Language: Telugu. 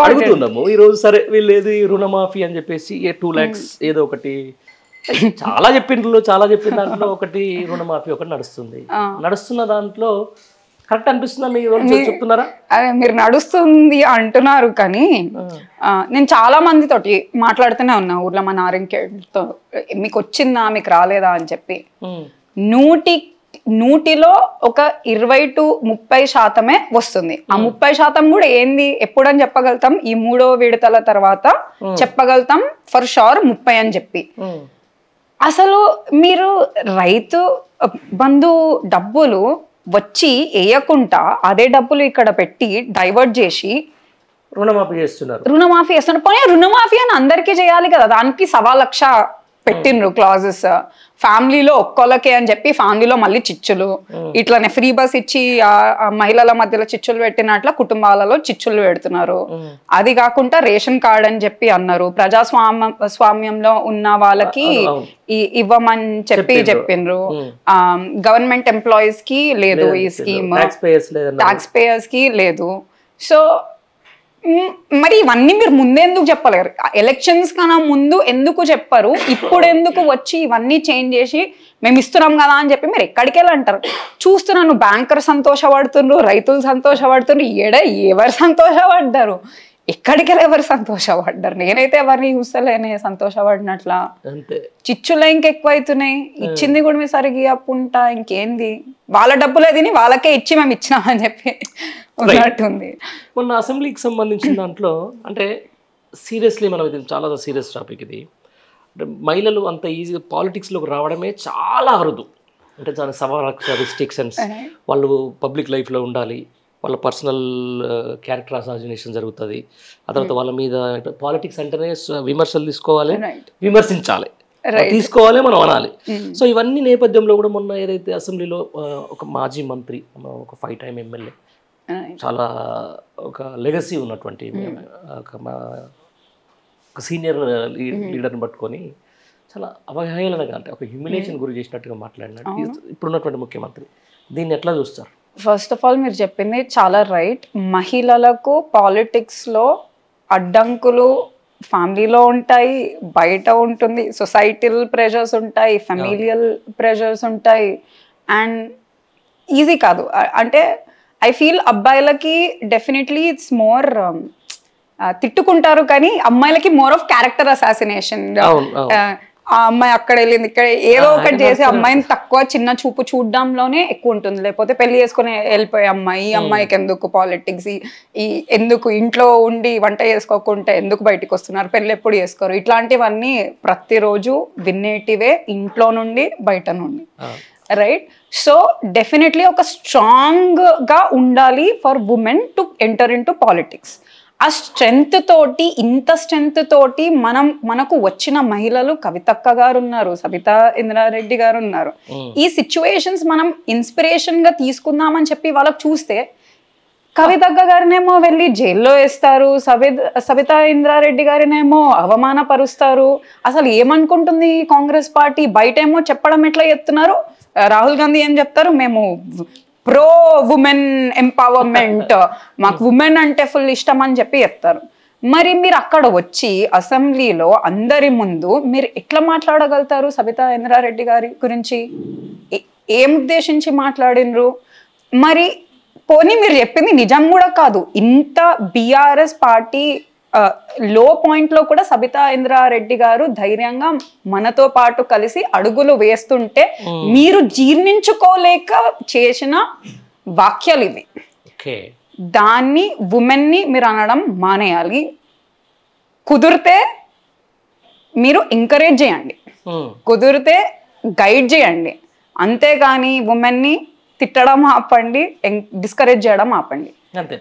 అడుగుతున్నాము ఈ రోజు. సరే వీళ్ళు ఏది రుణమాఫీ అని చెప్పేసి 2 lakhs ఏదో ఒకటి చాలా చెప్పిన దాంట్లో ఒకటి రుణమాఫీ ఒకటి నడుస్తున్న దాంట్లో కరెక్ట్ అనిపిస్తుందా మీరు చెప్తున్నారా? అదే మీరు నడుస్తుంది అంటున్నారు కానీ నేను చాలా మందితోటి మాట్లాడుతూనే ఉన్నా ఊర్లో మా నారింకేతో, మీకు వచ్చిందా మీకు రాలేదా అని చెప్పి. 100లో ఒక 20 to 30% వస్తుంది. ఆ 30% కూడా ఏంది ఎప్పుడని చెప్పగలుగుతాం? ఈ 3వ విడతల తర్వాత చెప్పగలుగుతాం ఫర్ షూర్ 30 అని చెప్పి. అసలు మీరు రైతు బంధు డబ్బులు వచ్చి వేయకుండా అదే డబ్బులు ఇక్కడ పెట్టి డైవర్ట్ చేసి రుణమాఫీ చేస్తున్నారు. పోనీ రుణమాఫీ అని అందరికీ చేయాలి కదా, దానికి 1.25 లక్ష పెట్టిండ్రు క్లాజెస్. ఫ్యామిలీలో ఒక్కొక్కకే అని చెప్పి ఫ్యామిలీలో మళ్ళీ చిచ్చులు, ఇట్లానే ఫ్రీ బస్ ఇచ్చి మహిళల మధ్యలో చిచ్చులు పెట్టినట్ల కుటుంబాలలో చిచ్చులు పెడుతున్నారు. అది కాకుండా రేషన్ కార్డ్ అని చెప్పి అన్నారు, స్వామ్యంలో ఉన్న వాళ్ళకి ఇవ్వమని చెప్పిండ్రు. గవర్నమెంట్ ఎంప్లాయీస్ కి లేదు ఈ స్కీమ్, ట్యాక్స్ పేయర్స్ కి లేదు. సో మరి ఇవన్నీ మీరు ముందెందుకు చెప్పలేరు? ఎలక్షన్స్ కన్నా ముందు ఎందుకు చెప్పరు? ఇప్పుడు ఎందుకు వచ్చి ఇవన్నీ చేంజ్ చేసి మేము ఇస్తున్నాం కదా అని చెప్పి మీరు ఎక్కడికి వెళ్ళంటారు? చూస్తున్నాను బ్యాంకర్ సంతోషపడుతుండ్రు, రైతులు సంతోషపడుతుండ్రు, ఎవరు సంతోషపడ్డారు? ఎక్కడికి వెళ్ళి ఎవరు సంతోషపడ్డారు? నేనైతే ఎవరిని చూస్తలేనే సంతోషపడినట్లా. చిచ్చులు ఇంకెక్కువ అవుతున్నాయి, ఇచ్చింది కూడా మీ సరిగ్గా అప్పుంటా ఇంకేంది, వాళ్ళ డబ్బులే తిని వాళ్ళకే ఇచ్చి మేము ఇచ్చినామని చెప్పి ఉన్నట్టుంది. మొన్న అసెంబ్లీకి సంబంధించిన దాంట్లో అంటే సీరియస్లీ మనం ఇది చాలా సీరియస్ టాపిక్ ఇది. అంటే మహిళలు అంత ఈజీగా పాలిటిక్స్లోకి రావడమే చాలా అరుదు. అంటే చాలా సవాలక్ష రిస్ట్రిక్షన్స్, వాళ్ళు పబ్లిక్ లైఫ్లో ఉండాలి, వాళ్ళ పర్సనల్ క్యారెక్టర్ అసాసినేషన్ జరుగుతుంది. ఆ తర్వాత వాళ్ళ మీద పాలిటిక్స్ అంటేనే విమర్శలు తీసుకోవాలి, విమర్శించాలి, తీసుకోవాలి, మనం అనాలి. సో ఇవన్నీ నేపథ్యంలో కూడా మొన్న ఏదైతే అసెంబ్లీలో ఒక మాజీ మంత్రి, ఒక 5 time ఎమ్మెల్యే, చాలా ఒక లెగసీ ఉన్నటువంటి ఒక సీనియర్ లీడర్ని పట్టుకొని చాలా అవహేళనగా అంటే ఒక హ్యూమిలేషన్ గురి చేసినట్టుగా మాట్లాడినట్టు ఇప్పుడున్నటువంటి ముఖ్యమంత్రి, దీన్ని ఎట్లా చూస్తారు? ఫస్ట్ ఆఫ్ ఆల్ మీరు చెప్పింది చాలా రైట్. మహిళలకు పాలిటిక్స్లో అడ్డంకులు ఫ్యామిలీలో ఉంటాయి, బయట ఉంటుంది, సొసైటల్ ప్రెషర్స్ ఉంటాయి, ఫెమిలియల్ ప్రెషర్స్ ఉంటాయి, అండ్ ఈజీ కాదు. అంటే ఐ ఫీల్ అబ్బాయిలకి డెఫినెట్లీ ఇట్స్ మోర్ తిట్టుకుంటారు, కానీ అమ్మాయిలకి మోర్ ఆఫ్ క్యారెక్టర్ అసాసినేషన్. ఆ అమ్మాయి అక్కడ వెళ్ళింది, ఇక్కడ ఏదో ఒకటి చేసి అమ్మాయిని తక్కువ చిన్న చూపు చూడడంలోనే ఎక్కువ ఉంటుంది. లేకపోతే పెళ్లి చేసుకుని వెళ్ళిపోయే అమ్మాయి, ఈ అమ్మాయికి ఎందుకు పాలిటిక్స్, ఎందుకు ఇంట్లో ఉండి వంట చేసుకోకుంటే ఎందుకు బయటకు వస్తున్నారు, పెళ్ళి ఎప్పుడు చేసుకోరు, ఇట్లాంటివన్నీ ప్రతిరోజు వినేటివే ఇంట్లో నుండి బయట నుండి. రైట్? సో డెఫినెట్లీ ఒక స్ట్రాంగ్గా ఉండాలి for women to enter in to politics. ఆ స్ట్రెంగ్త్ తోటి, ఇంత స్ట్రెంగ్త్ తోటి మనకు వచ్చిన మహిళలు కవితక్క గారు ఉన్నారు, సబితా ఇంద్రారెడ్డి గారు ఉన్నారు. ఈ సిచ్యువేషన్స్ మనం ఇన్స్పిరేషన్ గా తీసుకుందామని చెప్పి వాళ్ళకి చూస్తే కవితక్క గారినేమో వెళ్ళి జైల్లో వేస్తారు, సబితా ఇంద్రారెడ్డి గారినేమో అవమానపరుస్తారు. అసలు ఏమనుకుంటుంది కాంగ్రెస్ పార్టీ? బయటేమో చెప్పడం ఎట్లా చెప్తున్నారు, రాహుల్ గాంధీ ఏం చెప్తారు, మేము ప్రో ఉమెన్ ఎంపవర్మెంట్, మాకు ఉమెన్ అంటే ఫుల్ ఇష్టం అని చెప్పి చెప్తారు. మరి మీరు అక్కడ వచ్చి అసెంబ్లీలో అందరి ముందు మీరు ఎట్లా మాట్లాడగలుగుతారు సబితా ఇంద్రారెడ్డి గారి గురించి? ఏం ఉద్దేశించి మాట్లాడినరు? మరి పోనీ మీరు చెప్పింది నిజం కూడా కాదు, ఇంత బీఆర్ఎస్ పార్టీ లో పాయింట్ లో కూడా సబితా ఇంద్రారెడ్డి గారు ధైర్యంగా మనతో పాటు కలిసి అడుగులు వేస్తుంటే మీరు జీర్ణించుకోలేక చేసిన వాక్యాలు ఇవి. దాన్ని ఉమెన్ ని మీరు అనడం మానేయాలి. కుదిరితే మీరు ఎంకరేజ్ చేయండి, కుదిరితే గైడ్ చేయండి, అంతేగాని ఉమెన్ ని తిట్టడం ఆపండి, డిస్కరేజ్ చేయడం ఆపండి. అంతే.